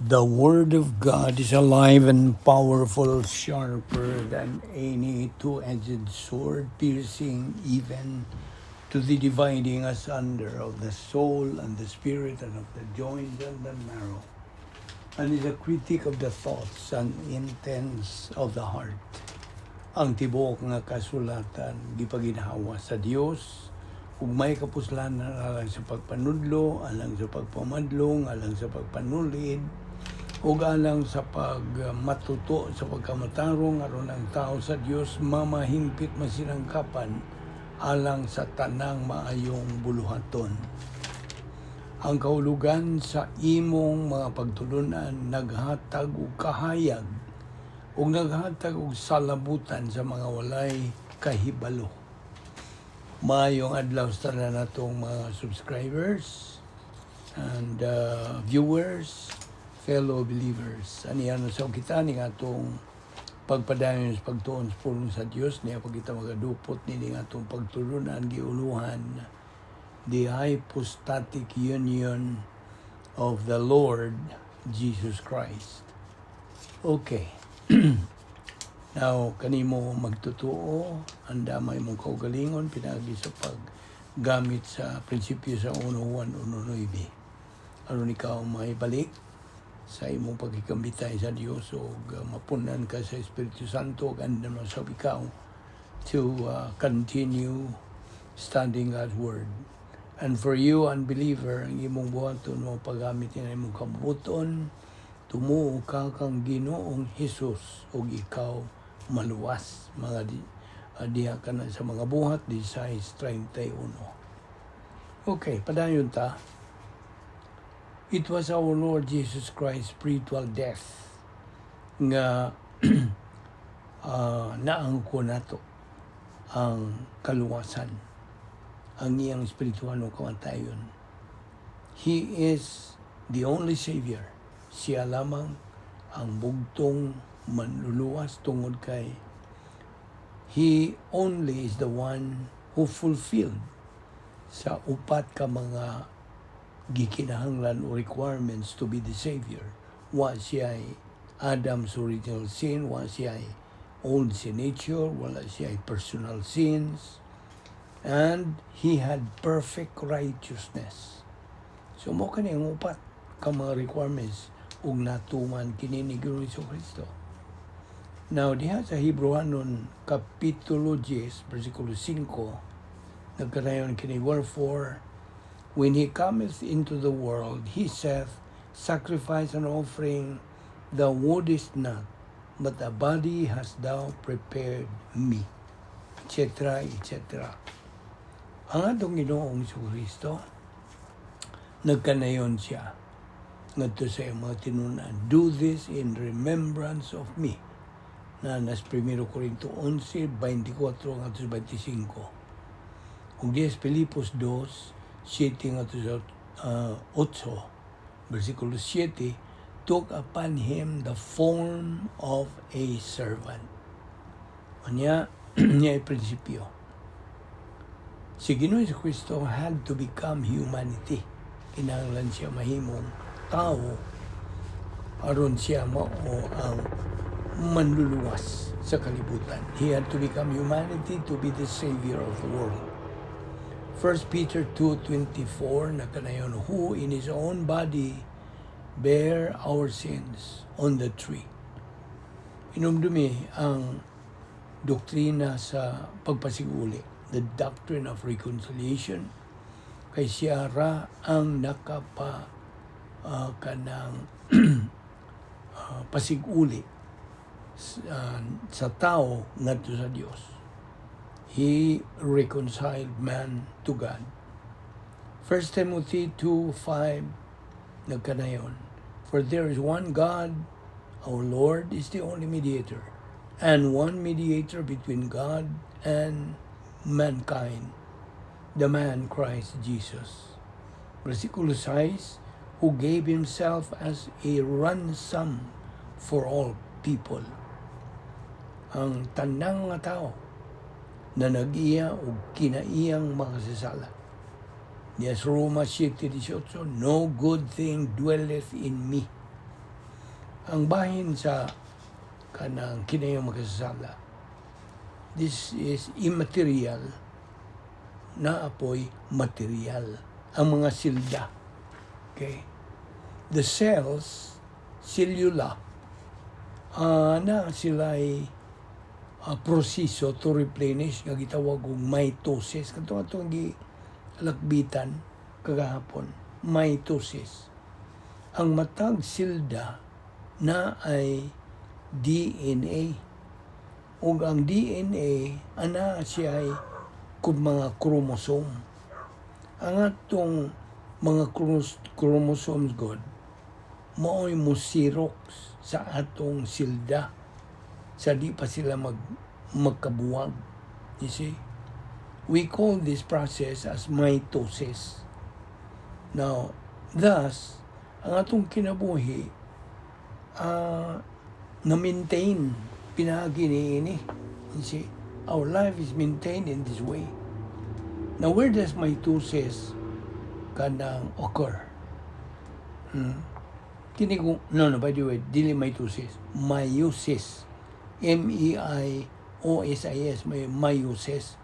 The Word of God is alive and powerful, sharper than any two-edged sword, piercing even to the dividing asunder of the soul and the spirit and of the joints and the marrow, and is a critic of the thoughts and intents of the heart. Ang tibuok nga kasulatan gipaginhawa sa Dios ug may kapuslanan alang sa pagpanudlo, alang sa pagpamadlong, alang sa pagpanulid, ug alang sa pagmatuto sa pagkamatarong aron ang tao sa Dios mamahingpit masinangkapan alang sa tanang maayong buluhaton. Ang kahulugan sa imong mga pagtulunan naghatag og kahayag ug naghatag og salabutan sa mga walay kahibalo. Maayong adlaw sa tanan natong mga subscribers and viewers, fellow believers. Aniyan sa kita ning atong pagpadayon sa pagtuon sa pulong sa Dios niya pag kita magadupot ni ning atong pagtulunan giuluhan the hypostatic union of the Lord Jesus Christ. Okay. Now, kanimo magtutuo, ang damay mong kaugalingon, pinagi sa paggamit sa prinsipyo sa 1:1-1:9. Aron ikaw may balik sa imong pagkikambitay sa Dios o mapunan ka sa Espiritu Santo, ganda mo sa ikaw to continue studying God's Word. And for you, unbeliever, ang imong buhaton mo paggamit ng imong kabuton, tumuo ka kang Ginoong Hesus o ikaw maluwas. Mga diha ka na sa mga buhat, 16:31. Okay, padayon ta. It was our Lord Jesus Christ's spiritual death nga naangko nato ang kaluwasan, ang iyang spiritual no kamatayon. He is the only Savior. Siya lamang ang bugtong manluluwas tungod kay He only is the one who fulfilled sa upat ka mga gikinahanglan o requirements to be the Savior. Wa siya Adam's original sin, wa siya old sin nature, wala siya personal sins, and He had perfect righteousness. So mo kaniyang upat ka mga requirements ug natuman kini ni Ginoong Kristo. Now diha sa Hebrewanon kapitulo 10 bersikulo 5 nagkanayon kini, wherefore when He cometh into the world, He saith, sacrifice and offering thou wouldest not, but a body hast thou prepared me, etc., etc. Ang atong Ginoong Kristo, nagkanayon siya ngadto sa mga tinunan, do this in remembrance of me. Na nas 1 Corinto 11:24-25. Ug 10 Filipos 2:7-8, versikulo 7, took upon Him the form of a servant. Anya, niya prinsipyo. Si Ginoong Kristo had to become humanity. Kinahanglan siya mahimong tao aron siya mao ang manluluwas sa kalibutan. He had to become humanity to be the Savior of the world. 1 Peter 2:24 na kanayon, who in His own body bear our sins on the tree. Inumdumi ang doktrina sa pagpasiguli, the doctrine of reconciliation, kay siya ra ang kanang pasiguli sa tao ngadto sa Dios. He reconciled man to God. 1 Timothy 2:5 nagkanayon, for there is one God, our Lord is the only mediator, and one mediator between God and mankind, the man Christ Jesus. Versikulo 6, who gave Himself as a ransom for all people. Ang tanang nga tao na nag-iya o kinaiyang makasasala. Yes, Roma 7:18, no good thing dwelleth in me, Ang bahin sa kanang kinayong makasasala, this is immaterial na apoy material. Ang mga silda. Okay? The cells, cellula, na sila ay proseso to replenish nga gitawag og mitosis. Kanto atong gilakbitan kagahapon, mitosis. Ang matag silda na ay DNA. Ug ang DNA ana siya ay kung mga chromosome. Ang atong mga chromosomes god mao'y musirok sa atong silda sa di pa sila magkabuwag. You see? We call this process as mitosis. Now, thus, ang atong kinabuhi na-maintain pinagi niini. You see? Our life is maintained in this way. Now, where does mitosis kanang occur? By the way, dili mitosis. Meiosis. M-E-I-O-S-I-S. May meiosis.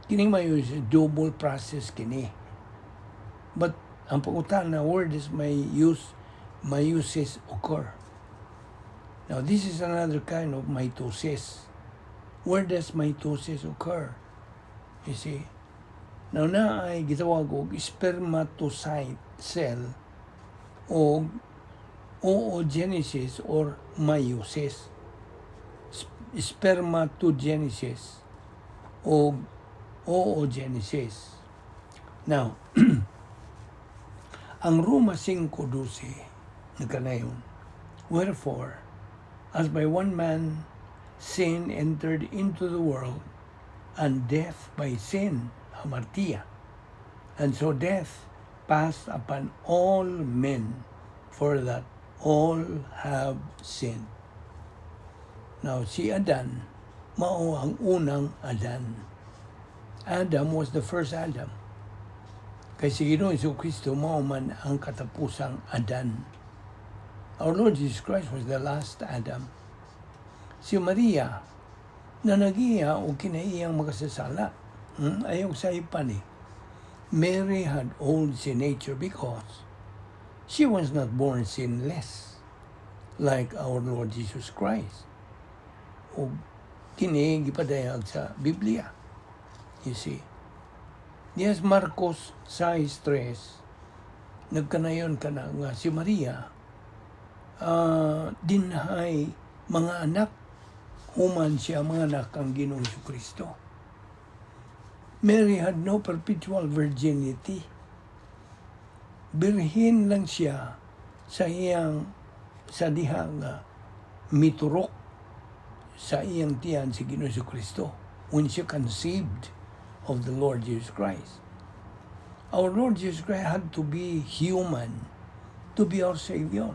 Kining meiosis, double process kini. But, ang pag-utana, where does meiosis occur? Now, this is another kind of mitosis. Where does mitosis occur? You see? Now, na ay gitawag og spermatocyte cell o oogenesis or meiosis. Spermatogenesis o oogenesis. Now, ang Roma 5:12 nagkanayon, wherefore, as by one man sin entered into the world, and death by sin, hamartia. And so death passed upon all men, for that all have sinned. Now, si Adan, mao ang unang Adan. Adam was the first Adam. Kay si Ginoong Jesucristo, mao man ang katapusang Adan. Our Lord Jesus Christ was the last Adam. Si Maria, na nagiya o kinaiyang makasasala, ayaw sa ipan eh. Mary had old sin nature because she was not born sinless like our Lord Jesus Christ. O kini gipadayag sa Biblia. You see. Yes, Marcos 6:3 nagkanayon ka na nga si Maria dinhay mga anak human siya mga anak ang Ginoong Jesucristo. Mary had no perpetual virginity. Birhin lang siya sa diha nga miturok sa iyang tiyan si Ginoong Jesucristo when she conceived of the Lord Jesus Christ. Our Lord Jesus Christ had to be human to be our Savior.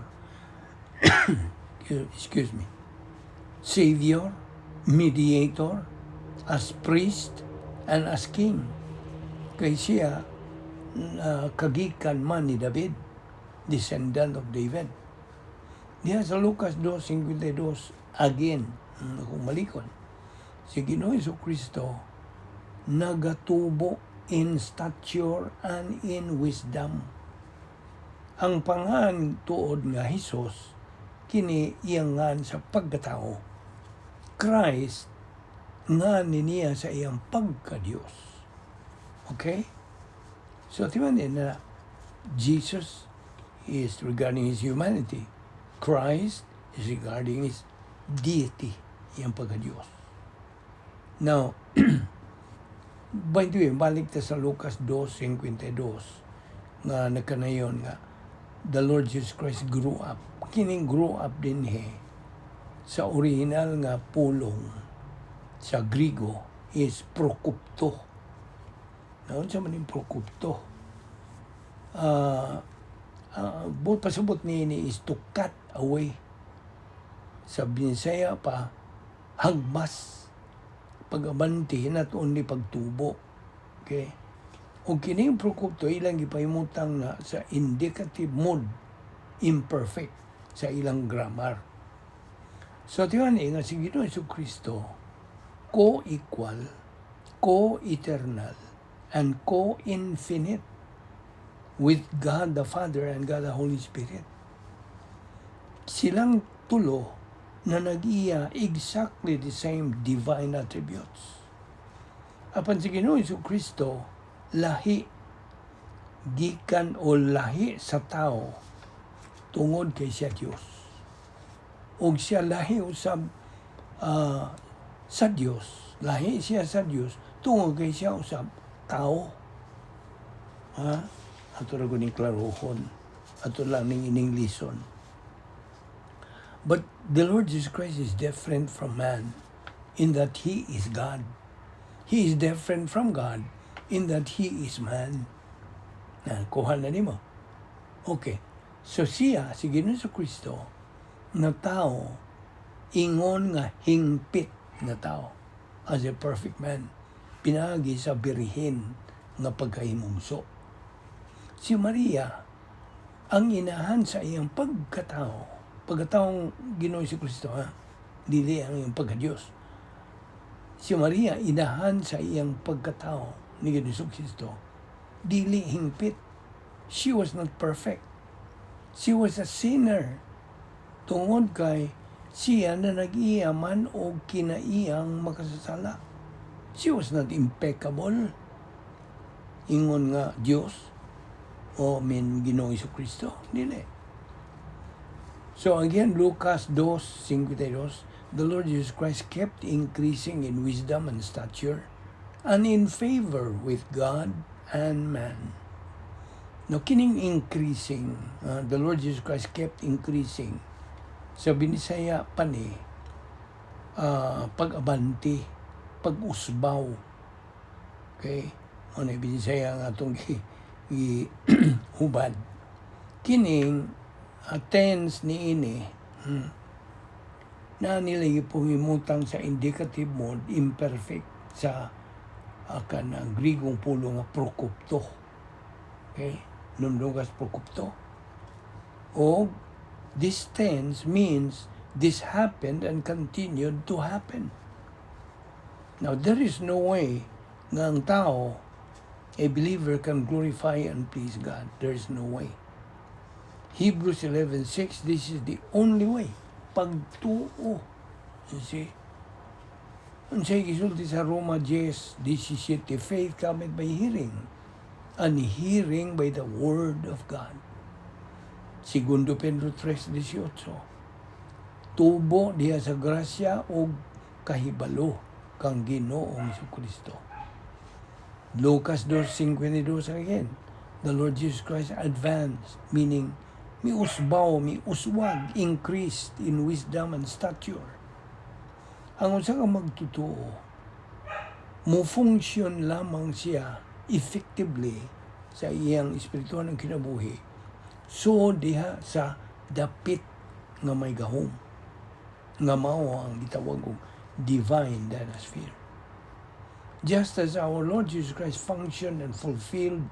Excuse me. Savior, mediator, as priest, and as king. Kay siya, kagikan man ni David, descendant of David. Diya sa Lucas 2:52, again, kung malikon, si Ginoong Jesucristo nagatubo in stature and in wisdom. Ang pangan tuod nga Hesus kini iyangan sa pagkatao. Christ nga niya sa iyang pagka-Dios. Okay? So timan din na Jesus is regarding his humanity. Christ is regarding his deity, iyang pagka-Dios. Now, by the way, balik ta sa Lucas 2:52 nga nagkanayon nga the Lord Jesus Christ grew up. Kining grew up din sa original nga pulong sa Griego is prokupto. Naon sa man yung prokupto? Pasabot ni is to cut away. Sa Binisaya pa, hagmas. Pag-abanti, not only pagtubo. Okay? O kining prokupto, ilang ipahimutang na sa indicative mood, imperfect, sa ilang grammar. So, tiyan nga si Ginoong Jesucristo, co-equal, co-eternal, and co-infinite with God the Father and God the Holy Spirit. Silang tulo na nag-iya exactly the same divine attributes. Apan si Ginoong Jesucristo, lahi gikan o lahi sa tao tungod kay siya Dios. Og siya lahi usab sa Dios. Lahi siya sa Dios tungod kay siya usab tao. Ha? Ato ra gud ning klarohon. Ato lang ning ining lison. But the Lord Jesus Christ is different from man in that He is God. He is different from God in that He is man. Kuha na nimo. Okay. So siya, si Ginoong Jesucristo, na tao, ingon nga hingpit na tao, as a perfect man, pinagi sa birihin nga pagkahimungso. Si Maria, ang inahan sa iyang pagkataong Ginoong Jesucristo, dili ang iyang pagka-Diyos. Si Maria, inahan sa iyang pagkatao ni Ginoong Jesucristo, dili hingpit. She was not perfect. She was a sinner. Tungod kay siya na nag-iya man o kinaiyang makasasala. She was not impeccable. Ingon nga Diyos o Ginoong Jesucristo. Dili. So again, Lucas 2:52, the Lord Jesus Christ kept increasing in wisdom and stature and in favor with God and man. No, kining increasing, the Lord Jesus Christ kept increasing. Sa Binisaya pa ni, pag-abanti, pag-usbaw. Okay? Ano yung Binisaya nga itong hubad. Kining, tense ni ini, na nila ipumimutang sa indicative mode, imperfect, sa kanang Grigong pulo nga prokupto. Okay? Nundugas prokupto. O, this tense means this happened and continued to happen. Now, there is no way nga ang tao, a believer, can glorify and please God. There is no way. Hebrews 11:6, this is the only way. Pagtuo. You see? Unsay gisulti sa Roma 10:17, faith cometh by hearing, and hearing by the word of God. Segundo Pedro 3:18, tubo diha sa grasya o kahibalo kang Ginoong Jesucristo. Lucas 2:52 again, the Lord Jesus Christ advanced, meaning miuswag, increased in wisdom and stature. Ang unsa ka magtutuo, mo-function lamang siya effectively sa iyang espirituhan ng kinabuhi. So diha sa dapit nga may gahom, nga mao ang gitawag og divine dynasty. Just as our Lord Jesus Christ functioned and fulfilled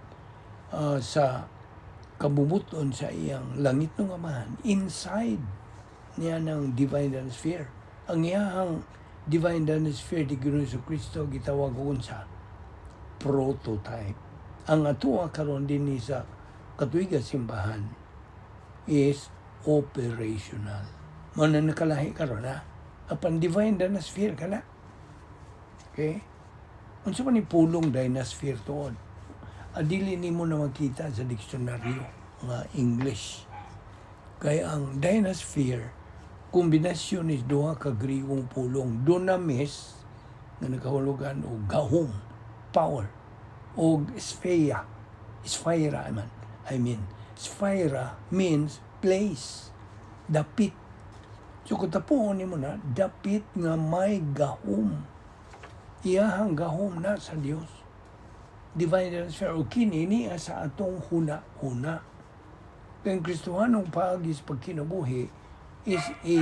sa kabubuton sa iyang langit ng Amahan, inside niya ng divine dynasty. Ang iyang divine dynasty di Ginoong Jesucristo gitawag og unsa? Prototype. Ang atuwa karon dinhi sa katuiga simbahan is operational. Muna nakalahi karon apan divine dynasty kana. Okay? Unsa man ni pulong dynasty tuod? Adili nimo na makita sa diksyonaryo nga English. Kaya ang dynasphere, kombinasyon is duha ka Grigong pulong, dunamis nga nakahulugan og gahom, power, og sphaera. Sphaera means place, dapit. So kung tapuon nimo na, dapit nga may gahom. Iyahang gahom na sa Dios. Divine transfer o kini niya sa atong huna-huna. Kaya Kristohanong pagis pagkinabuhi is a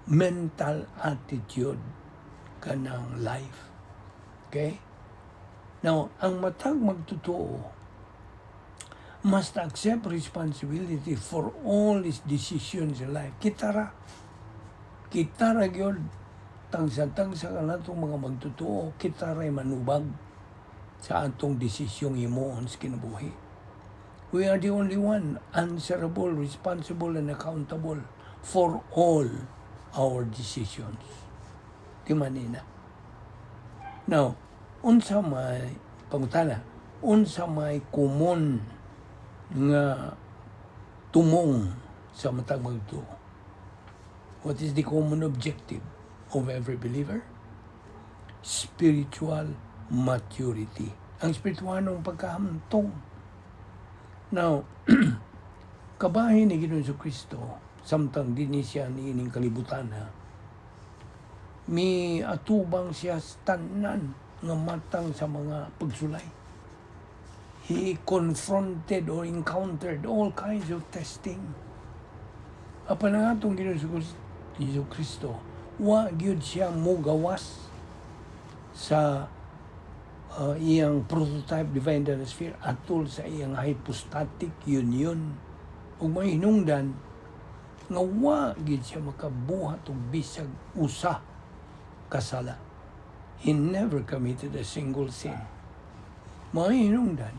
mental attitude kanang life. Okay? Now, ang matag magtotoo must accept responsibility for all his decisions in life. Kita ra. Kita ra gyud tangsa-tangsa ka natong mga magtutuo, kita ray manubag sa atong desisyong himuon sa kinabuhi. We are the only one answerable, responsible, and accountable for all our decisions. Di manina. Now, unsa may pangutana, unsa may common nga tumong sa matag magtuo? What is the common objective of every believer? Spiritual maturity. Ang spiritualong pagkahamtong. Now, kabahin ni Ginoong Kristo, samtang din siya niining kalibutan na, mi atubang siya tanan nga matang sa mga pagsulay. He confronted or encountered all kinds of testing. Apan ang atong Ginoong Kristo, wa gyud siya mogawas sa iyang prototype divine sphere atol sa iyang hypostatic union. Ug may hinungdan nga wa gyud siya makabuhat og bisag usa kasala. He never committed a single sin. May hinungdan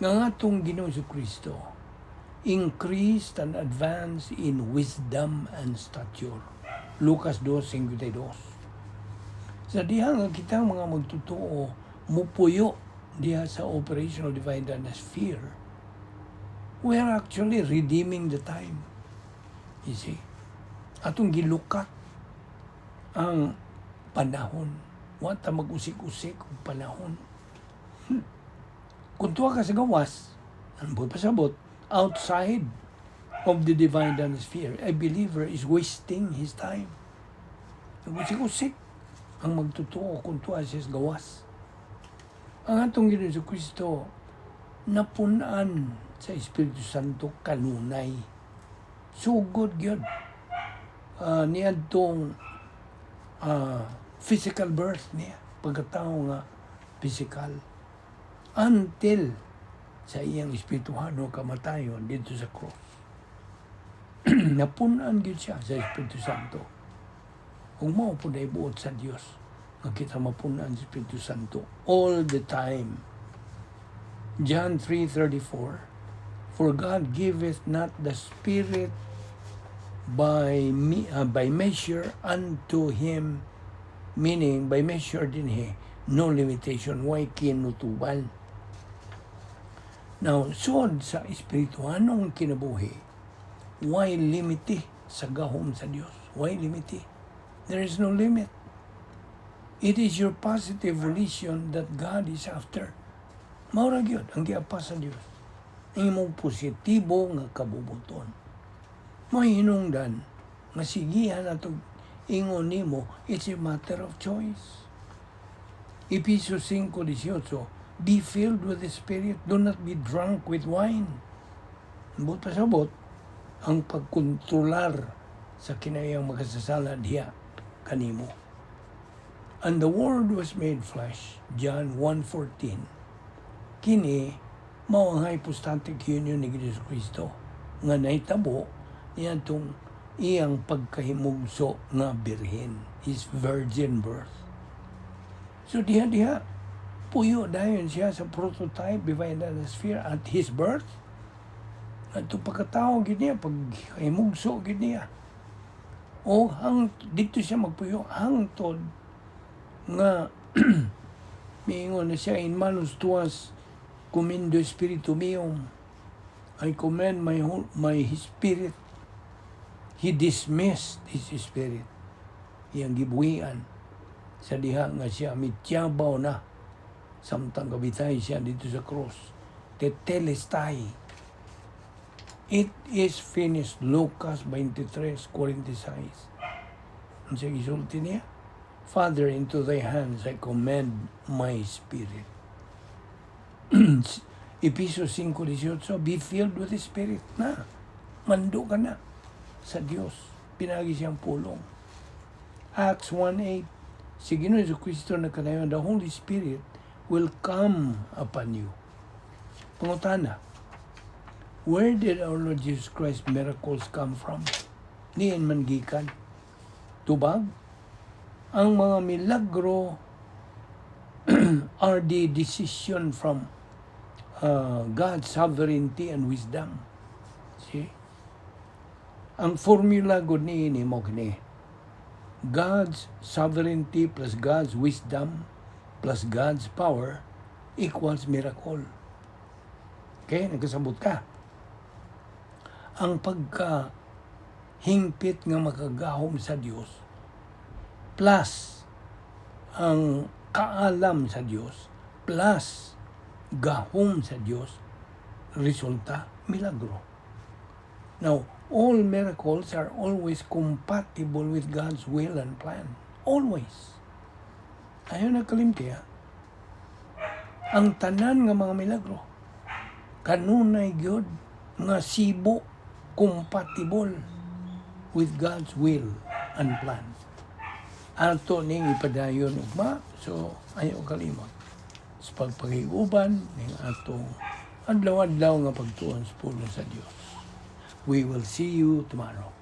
nga atong Ginoong Kristo increased and advanced in wisdom and stature. Lucas 2:52. Sa diha nga kita mga magtutuo, mupuyo diha sa operational divine sphere, we are actually redeeming the time. You see? Atong gilukat ang panahon. Wata mag-usik-usik ang panahon. Kung tuwa ka sa gawas, ano ba pasabot? Outside of the divine sphere, a believer is wasting his time. Usik-usik ang magtutuo kung tuwa siya sa gawas. Ang atong Ginoong Kristo napunan sa Espiritu Santo kanunay. Sugod gyud niadtong physical birth niya, pagkatao nga physical, until sa iyang espirituhano kamatayon dito sa cross. Napunan gyud siya sa Espiritu Santo. Kung mao po na ibuot sa Dios, nga kita mapunan sa Espiritu Santo all the time. John 3:34, for God giveth not the Spirit by measure unto him, meaning by measure din no limitation, why kinutuban. Now, sod sa espirituhanong kinabuhi, why limiti sa gahom sa Dios? Why limiti? There is no limit. It is your positive volition that God is after. Maura gyud ang giapa sa Dios. Ang imong positibo nga kabubuton. May hinungdan nga sigihan atong ingon nimo, it's a matter of choice. Efesios 5:18, be filled with the Spirit, do not be drunk with wine. But pasabot, ang pagkontrolar sa kinayang makasasala diha kanimo. And the Word was made flesh, John 1:14. Kini mao ang hypostatic union ni Ginoong Kristo nga nahitabo niya itong iyang pagkahimugso nga birhen, his virgin birth. So diha puyo dayon siya sa prototype divine sphere at his birth. At ito pagkatao gid niya, pagkahimugso gid niya. O dito siya magpuyo hangtod nga miingon na siya, in manus tuas commendo spiritu meum, I commend my spirit. He dismissed his spirit. Iyang gibuhian sa diha nga siya mityabaw na samtang kabitay siya dito sa cross. Tetelestai. It is finished. Lucas 23:46. Ang siya gisulti niya, Father, into thy hands I commend my spirit. Efesios 5:18, be filled with the Spirit na. Mando ka na sa Diyos. Pinagi siyang pulong. Acts 1:8, si Ginoong Kristo na kanayon, the Holy Spirit will come upon you. Pangutana, where did our Lord Jesus Christ miracles come from? Diyan man gikan. Tubag, ang mga milagro are the decision from God's sovereignty and wisdom. See? Ang formula gud ni mo kini. God's sovereignty plus God's wisdom plus God's power equals miracle. Okay? Nagkasabot ka. Ang pagka-hingpit nga makagahom sa Dios plus ang kaalam sa Dios plus gahom sa Dios resulta milagro. Now, all miracles are always compatible with God's will and plan. Always. Ayaw nagkalimti ha. Ang tanan nga mga milagro kanunay gyud nga sibo compatible with God's will and plan. Ato ning ipadayon ugma, so ayaw kalimot. Sa pagpakiguban ning atong adlaw-adlaw nga pagtuon sa pulo sa Dios. We will see you tomorrow.